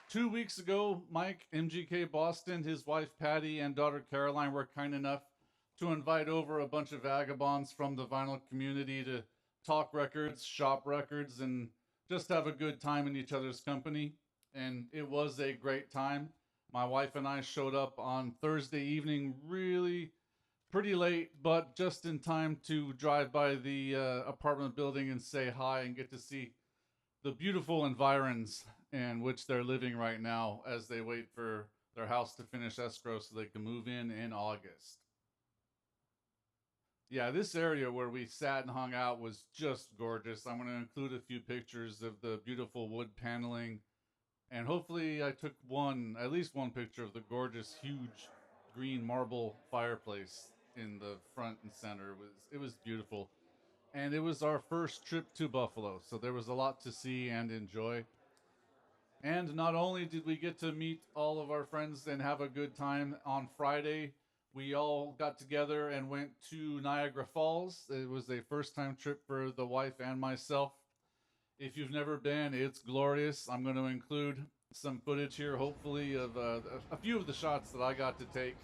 2 weeks ago, Mike, MGK Boston, his wife Patty, and daughter Caroline were kind enough to invite over a bunch of vagabonds from the vinyl community to talk records, shop records, and just have a good time in each other's company. And it was a great time. My wife and I showed up on Thursday evening, really pretty late, but just in time to drive by the apartment building and say hi and get to see the beautiful environs in which they're living right now as they wait for their house to finish escrow so they can move in August. Yeah, this area where we sat and hung out was just gorgeous. I'm going to include a few pictures of the beautiful wood paneling, and hopefully I took at least one picture of the gorgeous, huge green marble fireplace in the front and center. It was beautiful, and it was our first trip to Buffalo, so there was a lot to see and enjoy. And not only did we get to meet all of our friends and have a good time on Friday, we all got together and went to Niagara Falls. It was a first time trip for the wife and myself. If you've never been, it's glorious. I'm going to include some footage here, hopefully, of a few of the shots that I got to take.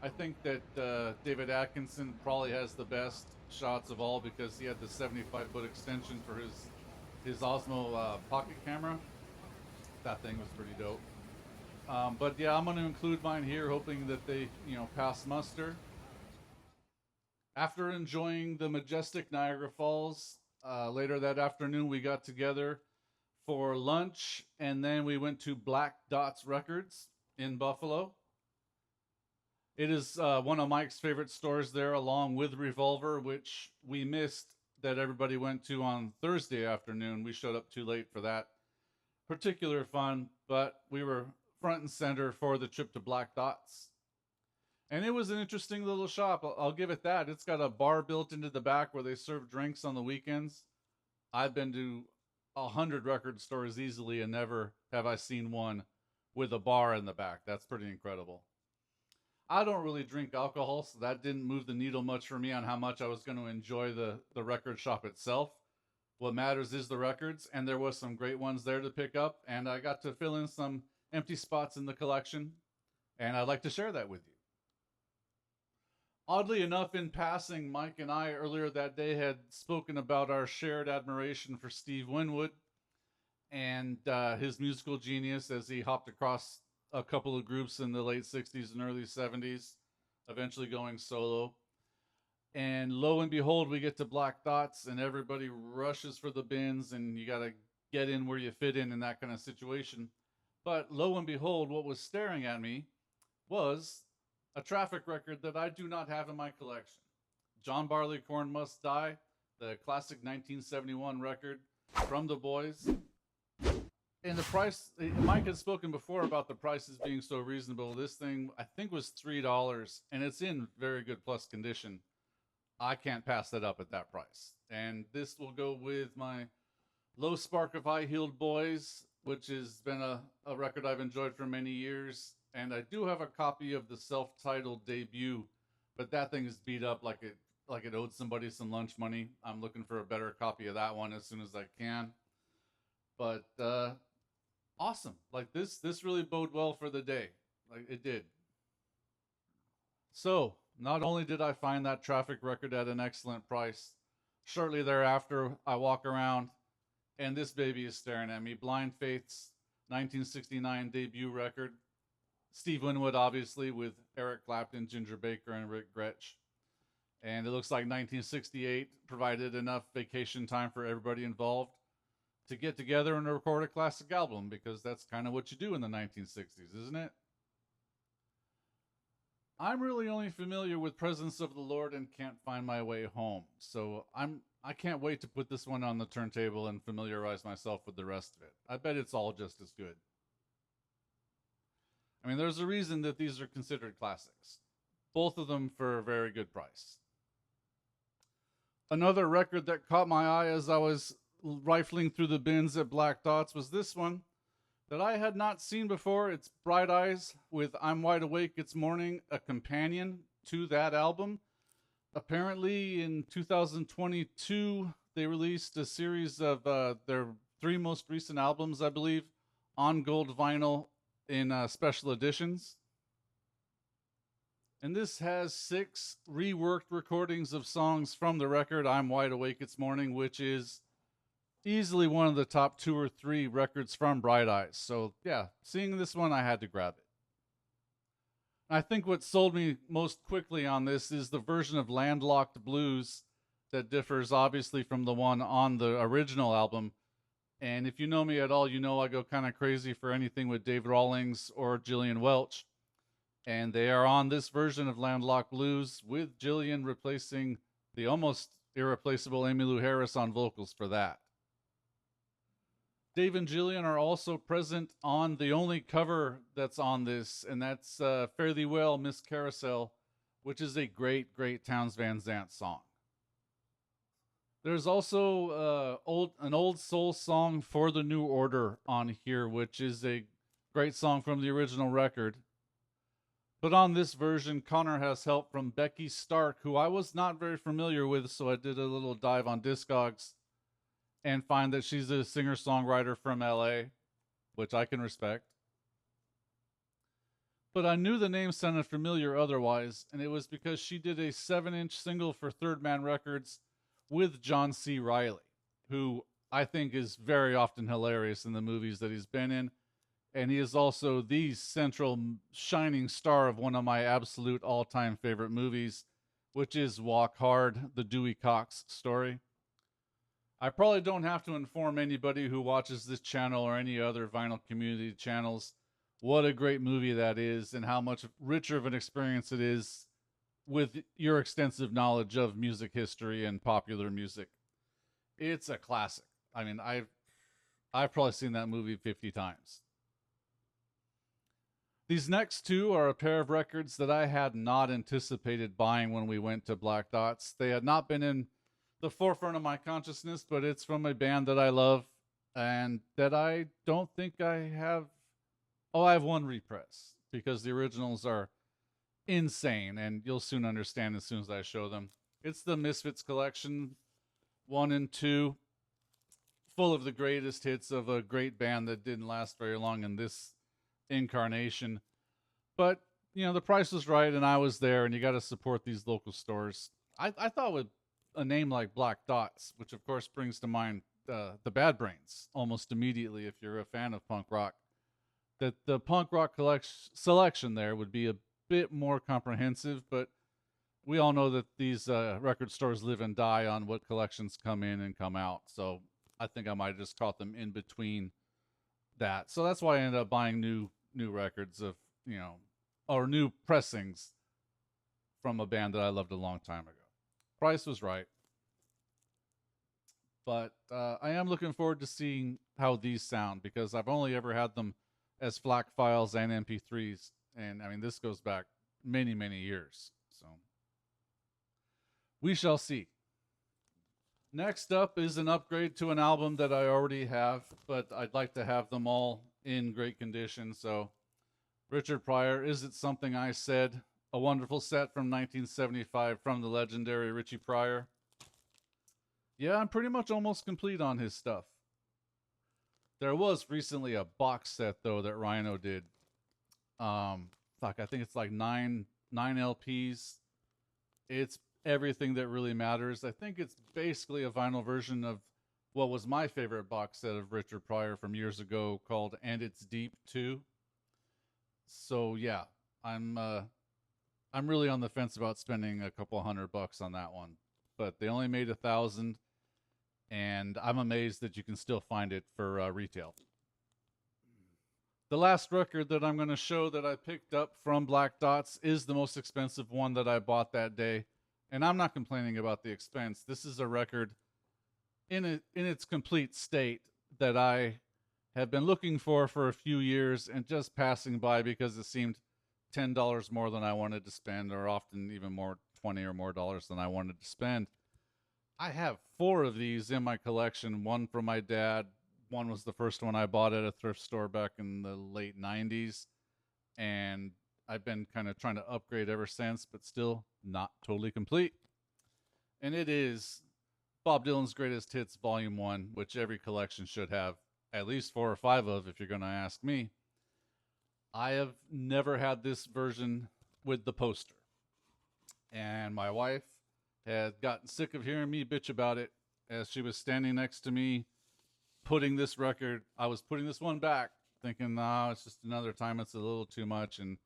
I think that David Atkinson probably has the best shots of all because he had the 75-foot extension for his Osmo pocket camera. That thing was pretty dope. But yeah, I'm going to include mine here, hoping that they, pass muster. After enjoying the majestic Niagara Falls, later that afternoon we got together for lunch, and then we went to Black Dots Records in Buffalo. It is one of Mike's favorite stores there, along with Revolver, which we missed that everybody went to on Thursday afternoon. We showed up too late for that particular fun, but we were front and center for the trip to Black Dots. And it was an interesting little shop. I'll give it that. It's got a bar built into the back where they serve drinks on the weekends. I've been to 100 record stores easily, and never have I seen one with a bar in the back. That's pretty incredible. I don't really drink alcohol, so that didn't move the needle much for me on how much I was going to enjoy the record shop itself. What matters is the records, and there was some great ones there to pick up, and I got to fill in some empty spots in the collection, and I'd like to share that with you. Oddly enough, in passing, Mike and I earlier that day had spoken about our shared admiration for Steve Winwood and his musical genius as he hopped across a couple of groups in the late 60s and early 70s, eventually going solo. And lo and behold, we get to Black Dots, and everybody rushes for the bins, and you got to get in where you fit in that kind of situation. But lo and behold, what was staring at me was a Traffic record that I do not have in my collection. John Barleycorn Must Die, the classic 1971 record from the Boys. And the price, Mike had spoken before about the prices being so reasonable. This thing, I think, was $3, and it's in very good plus condition. I can't pass that up at that price. And this will go with my Low Spark of High Heeled Boys, which has been a record I've enjoyed for many years. And I do have a copy of the self-titled debut, but that thing is beat up like it owed somebody some lunch money. I'm looking for a better copy of that one as soon as I can. But awesome. Like this really bode well for the day. Like it did. So, not only did I find that Traffic record at an excellent price, shortly thereafter I walk around and this baby is staring at me. Blind Faith's 1969 debut record. Steve Winwood, obviously, with Eric Clapton, Ginger Baker, and Rick Gretsch. And it looks like 1968 provided enough vacation time for everybody involved to get together and record a classic album, because that's kind of what you do in the 1960s, isn't it? I'm really only familiar with Presence of the Lord and Can't Find My Way Home, so I can't wait to put this one on the turntable and familiarize myself with the rest of it. I bet it's all just as good. I mean, there's a reason that these are considered classics. Both of them for a very good price. Another record that caught my eye as I was rifling through the bins at Black Dots was this one that I had not seen before. It's Bright Eyes with I'm Wide Awake, It's Morning, a companion to that album. Apparently in 2022, they released a series of their three most recent albums, I believe, on gold vinyl in special editions. And this has 6 reworked recordings of songs from the record I'm Wide Awake It's Morning, which is easily one of the top 2 or 3 records from Bright Eyes. So, yeah, seeing this one, I had to grab it. I think what sold me most quickly on this is the version of Landlocked Blues that differs obviously from the one on the original album. And if you know me at all, you know I go kind of crazy for anything with David Rawlings or Gillian Welch. And they are on this version of Landlocked Blues with Gillian replacing the almost irreplaceable Emmylou Harris on vocals for that. Dave and Gillian are also present on the only cover that's on this, and that's Fairly Well, Miss Carousel, which is a great, great Townes Van Zandt song. There's also an old soul song, For the New Order, on here, which is a great song from the original record. But on this version, Connor has help from Becky Stark, who I was not very familiar with, so I did a little dive on Discogs and find that she's a singer-songwriter from LA, which I can respect. But I knew the name sounded familiar otherwise, and it was because she did a 7-inch single for Third Man Records with John C. Reilly, who I think is very often hilarious in the movies that he's been in. And he is also the central shining star of one of my absolute all-time favorite movies, which is Walk Hard, the Dewey Cox story. I probably don't have to inform anybody who watches this channel or any other vinyl community channels what a great movie that is and how much richer of an experience it is with your extensive knowledge of music history and popular music. It's a classic. I mean, I've probably seen that movie 50 times. These next 2 are a pair of records that I had not anticipated buying when we went to Black Dots. They had not been in the forefront of my consciousness, but it's from a band that I love and that I don't think I have. Oh, I have 1 repress because the originals are insane, and you'll soon understand as soon as I show them. It's the Misfits collection 1 and 2, full of the greatest hits of a great band that didn't last very long in this incarnation. But, you know, the price was right, and I was there, and you got to support these local stores. I thought with a name like Black Dots, which of course brings to mind the Bad Brains almost immediately if you're a fan of punk rock, that the punk rock selection there would be a bit more comprehensive, but we all know that these record stores live and die on what collections come in and come out. So I think I might have just caught them in between that. So that's why I ended up buying new records of, you know, or new pressings from a band that I loved a long time ago. Price was right. But I am looking forward to seeing how these sound because I've only ever had them as FLAC files and MP3s. And I mean, this goes back many, many years. So we shall see. Next up is an upgrade to an album that I already have, but I'd like to have them all in great condition. So Richard Pryor, Is It Something I Said? A wonderful set from 1975 from the legendary Richie Pryor. Yeah, I'm pretty much almost complete on his stuff. There was recently a box set, though, that Rhino did. I think it's like nine LPs. It's everything that really matters. I think it's basically a vinyl version of what was my favorite box set of Richard Pryor from years ago called And It's Deep Too. So yeah, I'm really on the fence about spending a couple $100 on that one, but they only made 1,000, and I'm amazed that you can still find it for retail. The last record that I'm going to show that I picked up from Black Dots is the most expensive one that I bought that day, and I'm not complaining about the expense. This is a record in its complete state that I have been looking for a few years and just passing by because it seemed $10 more than I wanted to spend, or often even more, $20 or more than I wanted to spend. I have 4 of these in my collection. One from my dad. One was the first one I bought at a thrift store back in the late 90s. And I've been kind of trying to upgrade ever since, but still not totally complete. And it is Bob Dylan's Greatest Hits Volume 1, which every collection should have at least 4 or 5 of, if you're going to ask me. I have never had this version with the poster. And my wife had gotten sick of hearing me bitch about it as she was standing next to me putting this record. I was putting this one back, thinking, no, it's just another time. It's a little too much. And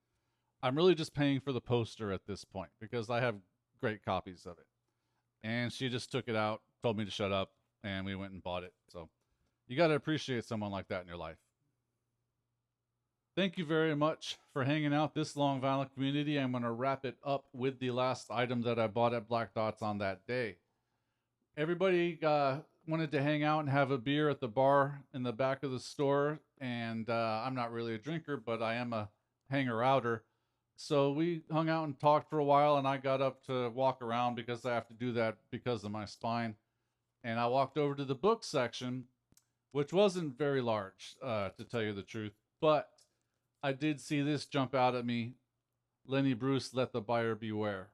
I'm really just paying for the poster at this point because I have great copies of it. And she just took it out, told me to shut up, and we went and bought it. So you got to appreciate someone like that in your life. Thank you very much for hanging out this long, vinyl community. I'm going to wrap it up with the last item that I bought at Black Dots on that day. Everybody wanted to hang out and have a beer at the bar in the back of the store, and I'm not really a drinker, but I am a hanger-outer. So we hung out and talked for a while, and I got up to walk around because I have to do that because of my spine. And I walked over to the book section, which wasn't very large, to tell you the truth, but I did see this jump out at me. Lenny Bruce, Let the Buyer Beware.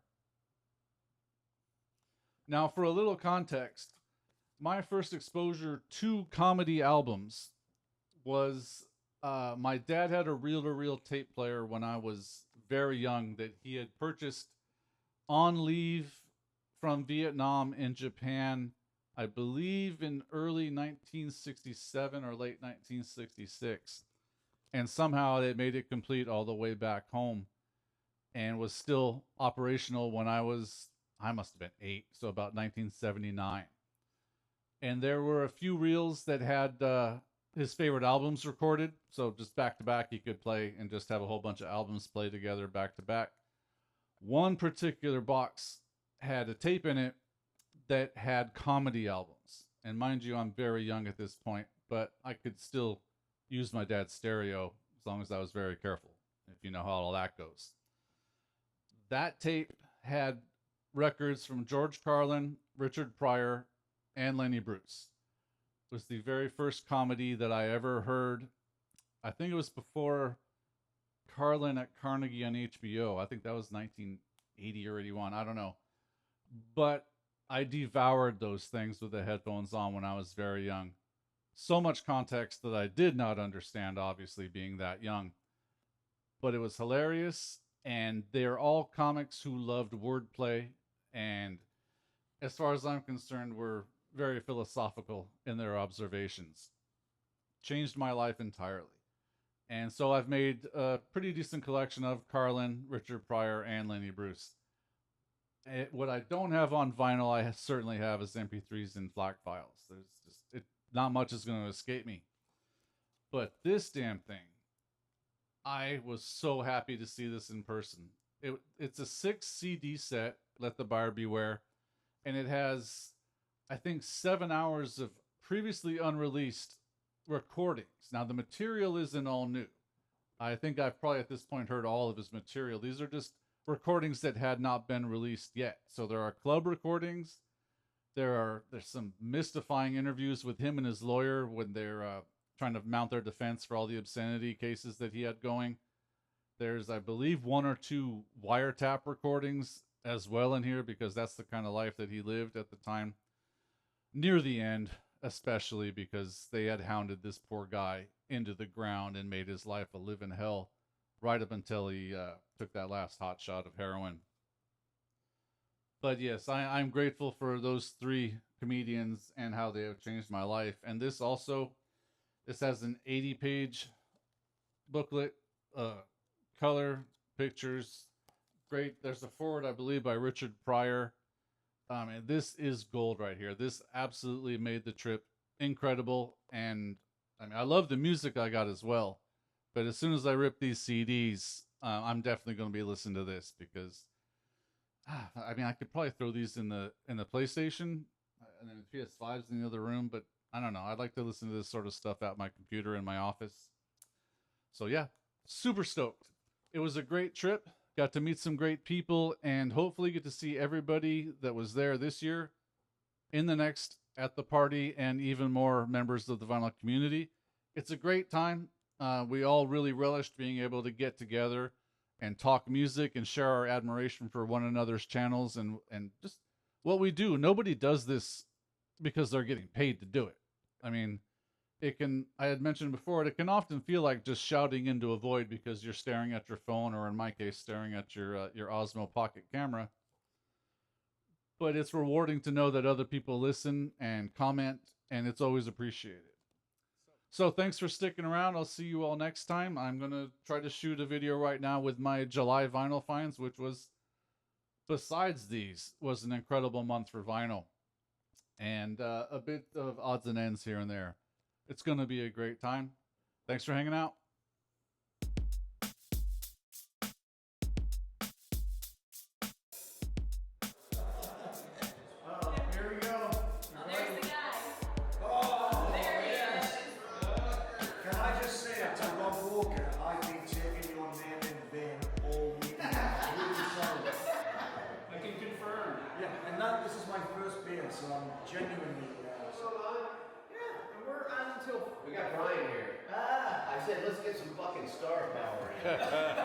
Now, for a little context, my first exposure to comedy albums was my dad had a reel-to-reel tape player when I was very young that he had purchased on leave from Vietnam in Japan, I believe in early 1967 or late 1966. And somehow they made it complete all the way back home and was still operational when I must have been 8, so about 1979. And there were a few reels that had his favorite albums recorded. So just back to back, he could play and just have a whole bunch of albums play together back to back. One particular box had a tape in it that had comedy albums. And mind you, I'm very young at this point, but I could still use my dad's stereo as long as I was very careful, if you know how all that goes. That tape had records from George Carlin, Richard Pryor, and Lenny Bruce. It was the very first comedy that I ever heard. I think it was before Carlin at Carnegie on HBO. I think that was 1980 or 81. I don't know. But I devoured those things with the headphones on when I was very young. So much context that I did not understand, obviously, being that young. But it was hilarious, and they're all comics who loved wordplay, and as far as I'm concerned, were very philosophical in their observations. Changed my life entirely. And so I've made a pretty decent collection of Carlin, Richard Pryor, and Lenny Bruce. What I don't have on vinyl, I certainly have as MP3s and FLAC files. There's just not much is going to escape me. But this damn thing, I was so happy to see this in person. It's a 6 CD set, Let the Buyer Beware, and it has, I think, 7 hours of previously unreleased recordings. Now, the material isn't all new. I think I've probably at this point heard all of his material. These are just recordings that had not been released yet. So there are club recordings. There's some mystifying interviews with him and his lawyer when they're trying to mount their defense for all the obscenity cases that he had going. There's, I believe, 1 or 2 wiretap recordings as well in here because that's the kind of life that he lived at the time. Near the end, especially because they had hounded this poor guy into the ground and made his life a living hell right up until he took that last hot shot of heroin. But yes, I'm grateful for those 3 comedians and how they have changed my life. And this has an 80-page booklet, color, pictures. Great. There's a foreword, I believe, by Richard Pryor. And this is gold right here. This absolutely made the trip incredible. And I mean, I love the music I got as well. But as soon as I rip these CDs, I'm definitely going to be listening to this because, I mean, I could probably throw these in the PlayStation and then the PS5's in the other room. But I don't know. I'd like to listen to this sort of stuff at my computer in my office. So yeah, super stoked. It was a great trip. Got to meet some great people and hopefully get to see everybody that was there this year in the next at the party and even more members of the vinyl community. It's a great time. We all really relished being able to get together and talk music and share our admiration for one another's channels and just what we do. Nobody does this because they're getting paid to do it. I mean, it can, I had mentioned before, it can often feel like just shouting into a void because you're staring at your phone, or in my case, staring at your Osmo Pocket camera. But it's rewarding to know that other people listen and comment, and it's always appreciated. So thanks for sticking around. I'll see you all next time. I'm going to try to shoot a video right now with my July vinyl finds, which was, besides these, was an incredible month for vinyl. And a bit of odds and ends here and there. It's going to be a great time. Thanks for hanging out. Here we go. There's the guy. Oh, There he yes. is. Can I just say to Rob Walker, I've been taking your name in vain all week. Really sorry. I can confirm. Yeah, and this is my first beer, so I'm genuinely Yeah, and we're on until. We got Brian here. Ah. I said, let's get some fucking star power in.